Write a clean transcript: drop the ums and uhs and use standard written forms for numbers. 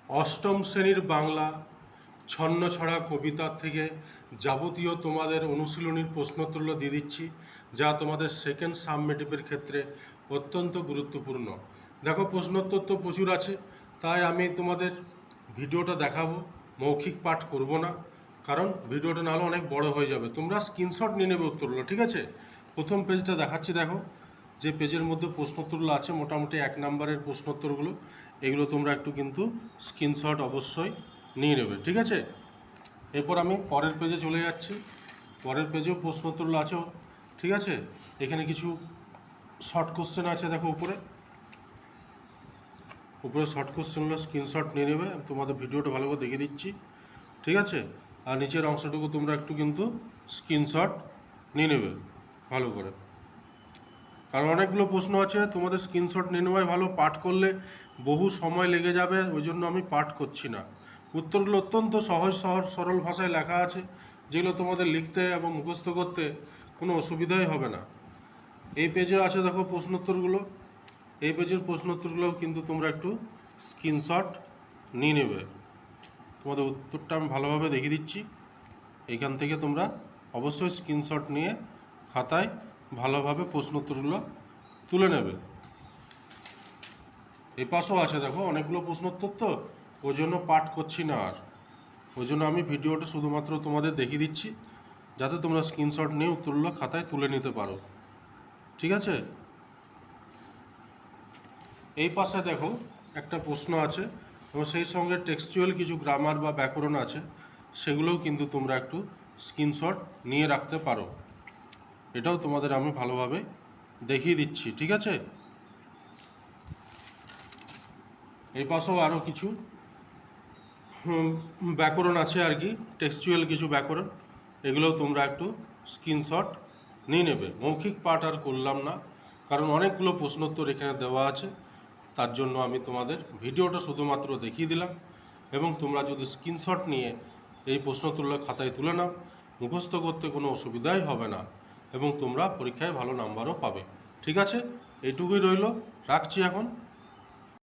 অষ্টম শ্রেণীর বাংলা ছন্নছড়া কবিতা থেকে যাবতীয় তোমাদের অনুশীলনীর প্রশ্নোত্তর দিয়ে দিচ্ছি, যা তোমাদের সেকেন্ড সাবমিটিভের ক্ষেত্রে অত্যন্ত গুরুত্বপূর্ণ। দেখো, প্রশ্নোত্তর তো প্রচুর আছে, তাই আমি তোমাদের ভিডিওটা দেখাবো, মৌখিক পাঠ করব না, কারণ ভিডিওটা নাহলে অনেক বড় হয়ে যাবে। তোমরা স্ক্রিনশট নিয়ে নেবে উত্তরগুলো, ঠিক আছে? প্রথম পেজটা দেখাচ্ছি, দেখো যে পেজের মধ্যে প্রশ্নোত্তরগুলো আছে, মোটামুটি 1 নম্বরের প্রশ্নোত্তরগুলো, এগুলো তোমরা একটু কিন্তু স্ক্রিনশট অবশ্যই নিয়ে নেবে, ঠিক আছে? এরপর আমি পরের পেজে চলে যাচ্ছি। পরের পেজেও প্রশ্নোত্তরগুলো আছে, ঠিক আছে? এখানে কিছু শর্ট কোশ্চেন আছে, দেখো উপরে শর্ট কোশ্চেনগুলো স্ক্রিনশট নিয়ে নেবে। তোমাদের ভিডিওটা ভালো করে দেখিয়ে দিচ্ছি, ঠিক আছে? আর নিচের অংশটুকু তোমরা একটু কিন্তু স্ক্রিনশট নিয়ে নেবে ভালো করে, কারণ অনেকগুলো প্রশ্ন আছে, তোমাদের স্ক্রিনশট নিয়ে নেওয়াই ভালো। পাঠ করলে বহু সময় লেগে যাবে, ওই জন্য আমি পাঠ করছি না। উত্তরগুলো অত্যন্ত সহজ সরল ভাষায় লেখা আছে, যেগুলো তোমাদের লিখতে এবং মুখস্থ করতে কোনো অসুবিধাই হবে না। এই পেজে আছে, দেখো প্রশ্নোত্তরগুলো। এই পেজের প্রশ্নোত্তরগুলোও কিন্তু তোমরা একটু স্ক্রিনশট নিয়ে নেবে। তোমাদের উত্তরটা আমি ভালোভাবে দেখিয়ে দিচ্ছি, এইখান থেকে তোমরা অবশ্যই স্ক্রিনশট নিয়ে খাতায় ভালোভাবে প্রশ্নোত্তরগুলো তুলে নেবে। এই পাশেও আছে, দেখো অনেকগুলো প্রশ্নোত্তর, তো ওই জন্য পাঠ করছি না আর, ওই জন্য আমি ভিডিওটা শুধুমাত্র তোমাদের দেখিয়ে দিচ্ছি, যাতে তোমরা স্ক্রিনশট নিয়ে উত্তরগুলো খাতায় তুলে নিতে পারো, ঠিক আছে? এই পাশে দেখো একটা প্রশ্ন আছে, এবং সেই সঙ্গে টেক্সচুয়াল কিছু গ্রামার বা ব্যাকরণ আছে, সেগুলোও কিন্তু তোমরা একটু স্ক্রিনশট নিয়ে রাখতে পারো। এটাও তোমাদের আমি ভালোভাবে দেখিয়ে দিচ্ছি, ঠিক আছে? এই পাশেও আরও কিছু ব্যাকরণ আছে আর কি, টেক্সচুয়াল কিছু ব্যাকরণ, এগুলোও তোমরা একটু স্ক্রিনশট নিয়ে নেবে। মৌখিক পাঠ আর করলাম না, কারণ অনেকগুলো প্রশ্নোত্তর এখানে দেওয়া আছে, তার জন্য আমি তোমাদের ভিডিওটা শুধুমাত্র দেখিয়ে দিলাম। এবং তোমরা যদি স্ক্রিনশট নিয়ে এই প্রশ্নোত্তরগুলো খাতায় তুলে নাও, মুখস্থ করতে কোনো অসুবিধাই হবে না, এবং তোমরা পরীক্ষায় ভালো নাম্বারও পাবে, ঠিক আছে? এইটুকুই রইল, রাখছি এখন।